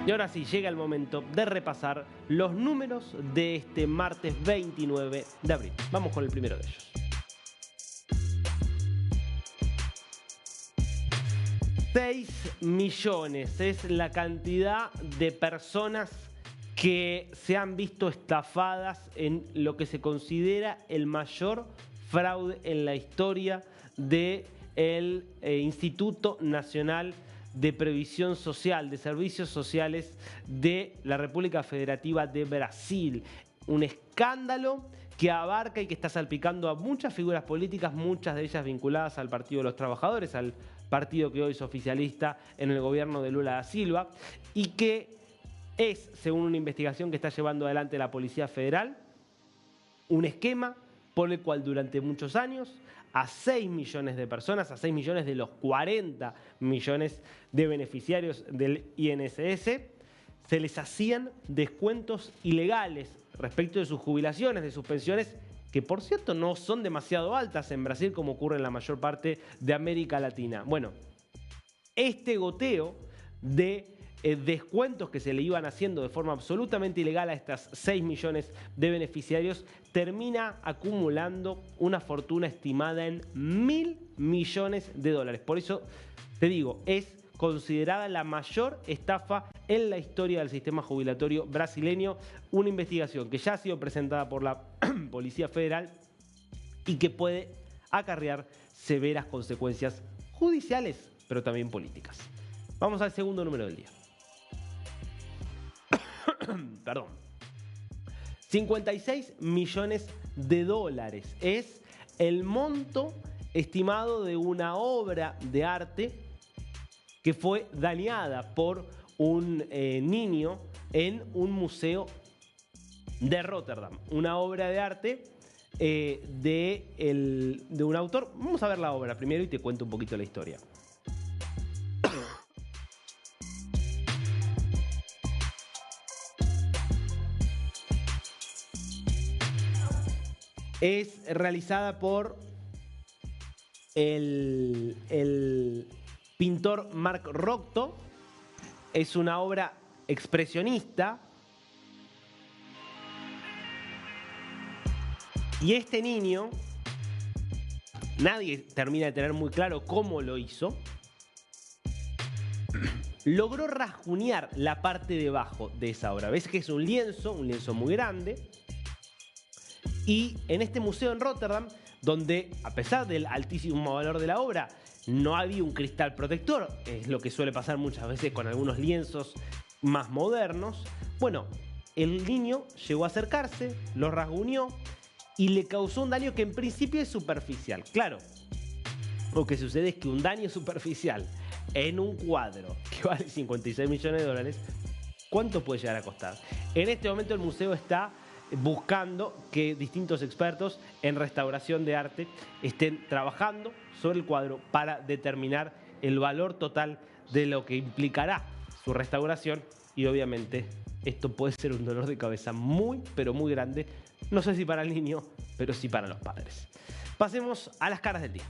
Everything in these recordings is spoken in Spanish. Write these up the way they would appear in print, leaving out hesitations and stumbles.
Y ahora sí, llega el momento de repasar los números de este martes 29 de abril. Vamos con el primero de ellos. 6 millones es la cantidad de personas que se han visto estafadas en lo que se considera el mayor fraude en la historia del Instituto Nacional de Previsión Social, de Servicios Sociales de la República Federativa de Brasil. Un escándalo que abarca y que está salpicando a muchas figuras políticas, muchas de ellas vinculadas al Partido de los Trabajadores, al partido que hoy es oficialista en el gobierno de Lula da Silva, y que es, según una investigación que está llevando adelante la Policía Federal, un esquema por el cual durante muchos años a 6 millones de personas, a 6 millones de los 40 millones de beneficiarios del INSS, se les hacían descuentos ilegales respecto de sus jubilaciones, de sus pensiones, que por cierto no son demasiado altas en Brasil como ocurre en la mayor parte de América Latina. Bueno, este goteo de descuentos que se le iban haciendo de forma absolutamente ilegal a estas 6 millones de beneficiarios termina acumulando una fortuna estimada en 1.000 millones de dólares. Por eso te digo, es considerada la mayor estafa en la historia del sistema jubilatorio brasileño. Una investigación que ya ha sido presentada por la Policía Federal y que puede acarrear severas consecuencias judiciales, pero también políticas. Vamos al segundo número del día. Perdón. 56 millones de dólares es el monto estimado de una obra de arte que fue dañada por un niño en un museo de Rotterdam. Una obra de arte de un autor. Vamos a ver la obra primero y te cuento un poquito la historia. Es realizada por el pintor Marc Rocco. Es una obra expresionista. Y este niño, nadie termina de tener muy claro cómo lo hizo, logró rasguñar la parte de abajo de esa obra. Ves que es un lienzo muy grande. Y en este museo en Rotterdam, donde a pesar del altísimo valor de la obra, no había un cristal protector, es lo que suele pasar muchas veces con algunos lienzos más modernos. Bueno, el niño llegó a acercarse, lo rasguñó y le causó un daño que en principio es superficial. Claro, lo que sucede es que un daño superficial en un cuadro que vale 56 millones de dólares, ¿cuánto puede llegar a costar? En este momento el museo está buscando que distintos expertos en restauración de arte estén trabajando sobre el cuadro para determinar el valor total de lo que implicará su restauración, y obviamente esto puede ser un dolor de cabeza muy, pero muy grande, no sé si para el niño, pero sí para los padres. Pasemos a las caras del día.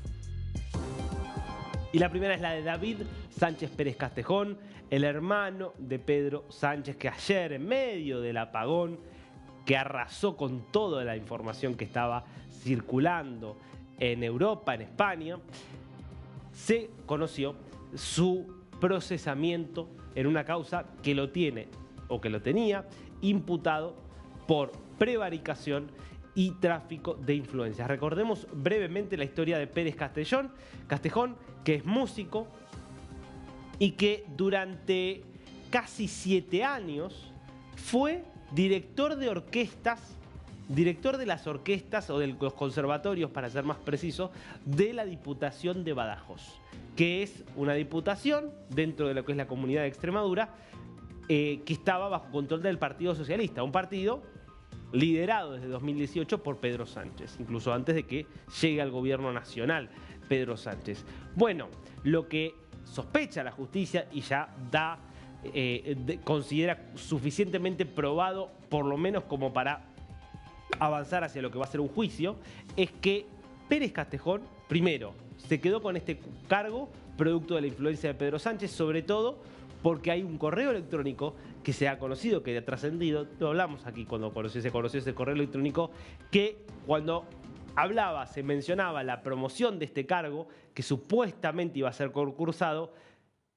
Y la primera es la de David Sánchez Pérez Castejón, el hermano de Pedro Sánchez, que ayer, en medio del apagón, que arrasó con toda la información que estaba circulando en Europa, en España, se conoció su procesamiento en una causa que lo tiene, o que lo tenía, imputado por prevaricación y tráfico de influencias. Recordemos brevemente la historia de Pérez Castejón, que es músico y que durante casi 7 años fue director de orquestas, director de las orquestas o de los conservatorios, para ser más preciso, de la Diputación de Badajoz, que es una diputación dentro de lo que es la Comunidad de Extremadura, que estaba bajo control del Partido Socialista, un partido liderado desde 2018 por Pedro Sánchez, incluso antes de que llegue al gobierno nacional Pedro Sánchez. Bueno, lo que sospecha la justicia y ya considera suficientemente probado, por lo menos como para avanzar hacia lo que va a ser un juicio, es que Pérez Castejón, primero, se quedó con este cargo producto de la influencia de Pedro Sánchez, sobre todo porque hay un correo electrónico que se ha conocido, que ha trascendido, lo hablamos aquí cuando se conoció ese correo electrónico, que cuando se mencionaba la promoción de este cargo, que supuestamente iba a ser concursado,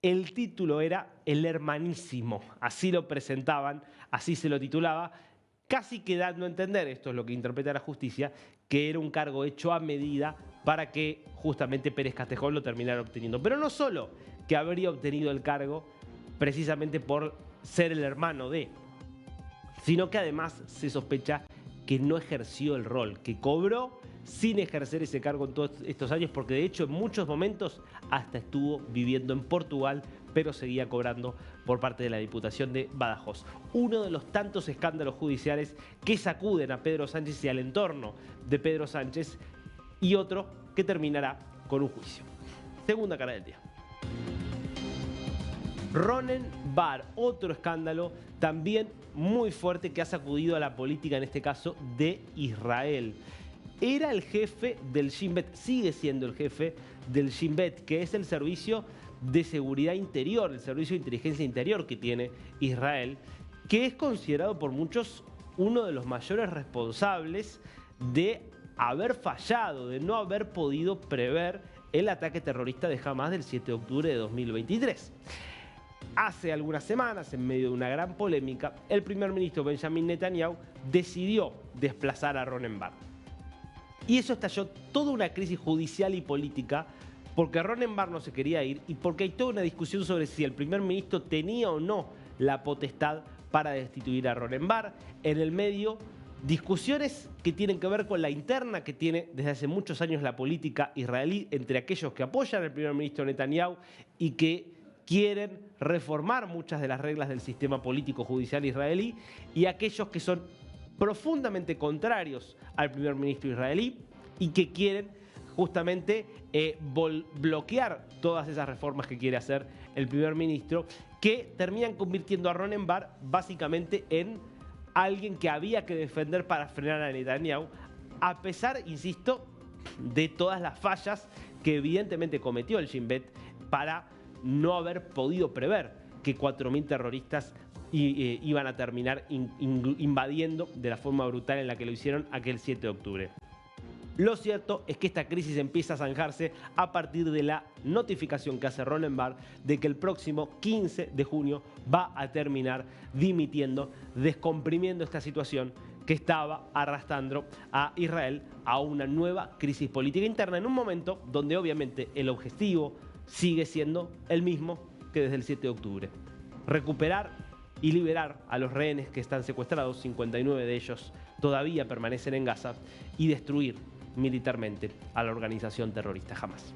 el título era El Hermanísimo, así lo presentaban, así se lo titulaba, casi que dando a entender, esto es lo que interpreta la justicia, que era un cargo hecho a medida para que justamente Pérez Castejón lo terminara obteniendo. Pero no solo que habría obtenido el cargo precisamente por ser el hermano de, sino que además se sospecha que no ejerció el rol, que cobró sin ejercer ese cargo en todos estos años, porque de hecho en muchos momentos hasta estuvo viviendo en Portugal, pero seguía cobrando por parte de la Diputación de Badajoz. Uno de los tantos escándalos judiciales que sacuden a Pedro Sánchez y al entorno de Pedro Sánchez, y otro que terminará con un juicio. Segunda cara del día. Ronen Bar, otro escándalo también muy fuerte que ha sacudido a la política, en este caso de Israel. Era el jefe del Shin Bet, sigue siendo el jefe del Shin Bet, que es el servicio de seguridad interior, el servicio de inteligencia interior que tiene Israel, que es considerado por muchos uno de los mayores responsables de haber fallado, de no haber podido prever el ataque terrorista de Hamás del 7 de octubre de 2023. Hace algunas semanas, en medio de una gran polémica, el primer ministro Benjamin Netanyahu decidió desplazar a Ronen Bar. Y eso estalló toda una crisis judicial y política, porque Ronen Bar no se quería ir y porque hay toda una discusión sobre si el primer ministro tenía o no la potestad para destituir a Ronen Bar. En el medio, discusiones que tienen que ver con la interna que tiene desde hace muchos años la política israelí entre aquellos que apoyan al primer ministro Netanyahu y que quieren reformar muchas de las reglas del sistema político judicial israelí, y aquellos que son profundamente contrarios al primer ministro israelí y que quieren justamente bloquear todas esas reformas que quiere hacer el primer ministro, que terminan convirtiendo a Ronen Bar básicamente en alguien que había que defender para frenar a Netanyahu, a pesar, insisto, de todas las fallas que evidentemente cometió el Shin Bet para no haber podido prever que 4.000 terroristas iban a terminar invadiendo de la forma brutal en la que lo hicieron aquel 7 de octubre. Lo cierto es que esta crisis empieza a zanjarse a partir de la notificación que hace Ronen Bar de que el próximo 15 de junio va a terminar dimitiendo, descomprimiendo esta situación que estaba arrastrando a Israel a una nueva crisis política interna, en un momento donde obviamente el objetivo sigue siendo el mismo que desde el 7 de octubre. Recuperar y liberar a los rehenes que están secuestrados, 59 de ellos todavía permanecen en Gaza, y destruir militarmente a la organización terrorista Hamás.